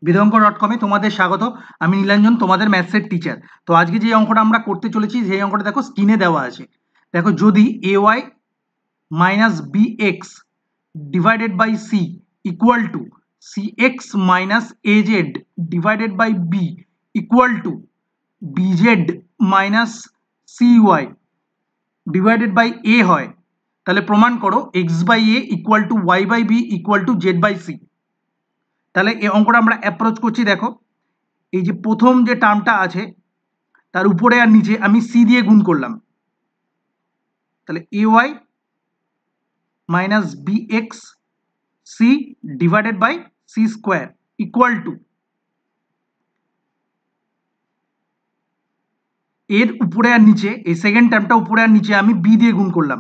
বিদঙ্ক.com তোমাদের স্বাগত। আমি নীলাঞ্জন, তোমাদের ম্যাথসের টিচার। তো আজকে যে অঙ্কটা আমরা করতে চলেছি সেই অঙ্কটা দেখো স্ক্রিনে দেওয়া আছে। দেখো, যদি ay minus bx divided by c equal to cx minus az divided by b equal to bz minus cy divided by a হয়, তাহলে প্রমাণ করো x by a equal to y by b equal to z by c। তাহলে এই অঙ্কটা আমরা approach করছি। দেখো, এই যে প্রথম যে টার্মটা আছে তার উপরে আর নিচে আমি সি দিয়ে গুণ করলাম, তাহলে A Y minus B X C divided by C square equal to, এর উপরে আর নিচে এই সেকেন্ড টার্মটা উপরে আর নিচে আমি বি দিয়ে গুণ করলাম,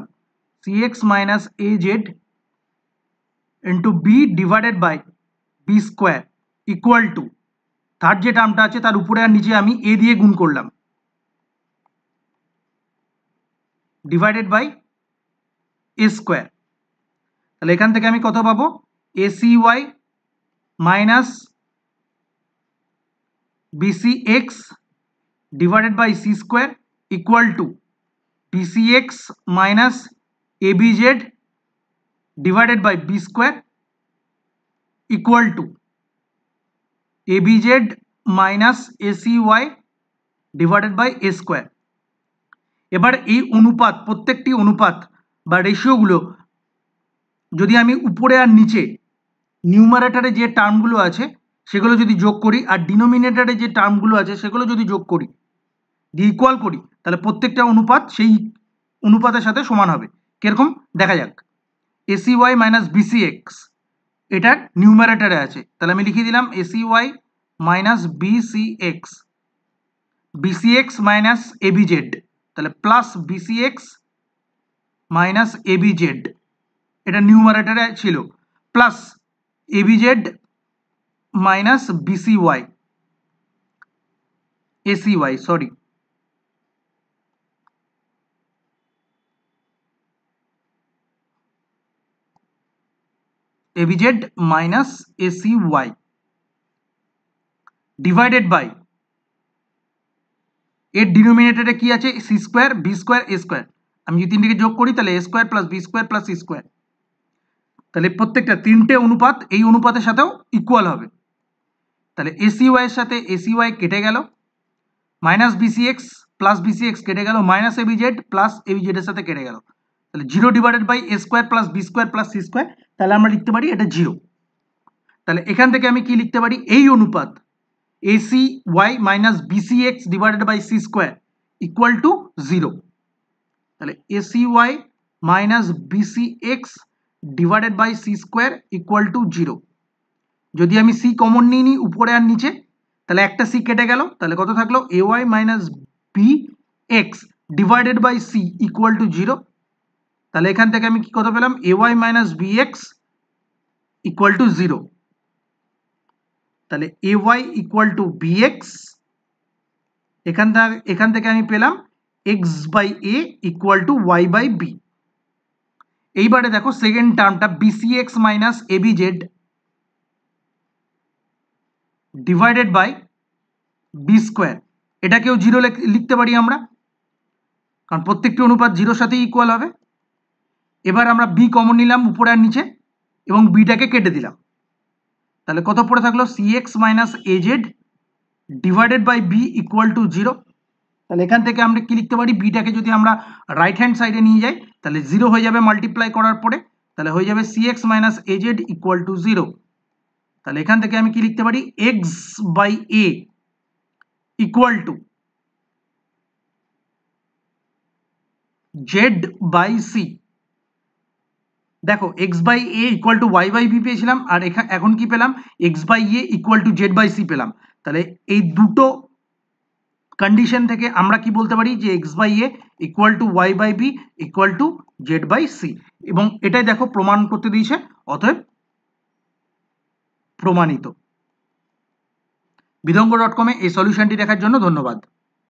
C X minus A Z into B divided by B square equal to, third যে টার্মটা আছে তার উপরে আর নিচে আমি এ দিয়ে গুণ করলাম, ডিভাইডেড বাই এ স্কোয়ার। তাহলে এখান থেকে আমি কত পাবো, A C Y minus BC X divided by C square equal to BC X minus A B Z divided by B square equal to A B Z minus A C Y divided by A square. এবার এই অনুপাত, প্রত্যেকটি অনুপাত বা রেশিওগুলো যদি আমি উপরে আর নিচে নিউমারেটারে যে টার্মগুলো আছে সেগুলো যদি যোগ করি আর ডিনোমিনেটারে যে টার্মগুলো আছে সেগুলো যদি যোগ করি, দিয়ে ইকুয়াল করি, তাহলে প্রত্যেকটা অনুপাত সেই অনুপাতের সাথে সমান হবে। কিরকম দেখা যাক, A C Y minus BC X এটা নিউমারেটারে আছে, তাহলে আমি লিখে দিলাম A C Y minus BC X minus AB Z, তাহলে plus BC X minus AB Z, এটা নিউমারেটারে ছিল, plus AB Z minus B C Y A C Y sorry, A B Z minus A C Y divided by, এর ডিনোমিনেটরে কি আছে, C square B square A square, আমি যদি তিনটিকে যোগ করি তাহলে A square plus B square plus C square, তাহলে প্রত্যেকটা তিনটে অনুপাত এই অনুপাতের সাথেও ইকুয়াল হবে। তাহলে এসি ওয়াই এর সাথে এসি ওয়াই কেটে গেল, minus BC X plus BC X কেটে গেল, minus AB Z plus AB Z এর সাথে কেটে গেল, তাহলে zero divided by A square plus B square plus C square, তাহলে আমরা লিখতে পারি এটা জিরো। তাহলে এখান থেকে আমি কি লিখতে পারি, এই অনুপাত A C Y minus BC X divided by C square equal to zero. তাহলে A C Y minus BC X divided by C square equal to zero. যদি আমি সি কমন নিয়ে নিই উপরে আর নিচে, তাহলে একটা সি কেটে গেল, তাহলে কত থাকলো, A Y minus B X divided by C equal to zero. তাহলে এখান থেকে আমি কি কত পেলাম, A Y minus B X equal to zero. তাহলে A Y equal to B X, এখান থেকে আমি পেলাম X by A equal to Y by B. এইবারে দেখো সেকেন্ড টার্মটা B C X minus AB Z divided by B square, এটাকেও zero লিখতে পারি আমরা, কারণ প্রত্যেকটি অনুপাত জিরোর সাথে ইকুয়াল হবে। এবার আমরা বি কমন নিলাম উপরে আর নিচে এবং বিটাকে কেটে দিলাম, তাহলে কত পড়ে থাকলো, C X minus A Z divided by B equal to zero. তাহলে এখান থেকে আমরা কি লিখতে পারি, বিটাকে যদি আমরা রাইট হ্যান্ড সাইডে নিয়ে যাই তাহলে জিরো হয়ে যাবে মাল্টিপ্লাই করার পরে, তাহলে হয়ে যাবে C X minus A Z equal to zero. তাহলে এখান থেকে আমি কি লিখতে পারি, X by A equal to Z by C. দেখো X by A equal to Y by B পেয়েছিলাম, আর এখন কি পেলাম, X by A equal to Z by C পেলাম। তাহলে এই দুটো কন্ডিশন থেকে আমরা কি বলতে পারি যে X by A equal to Y by B equal to Z by C, এবং এটাই দেখো প্রমাণ করতে দিয়েছে, অতএব প্রমাণিত। বিদঙ্গ.com এই সলিউশনটি দেখার জন্য ধন্যবাদ।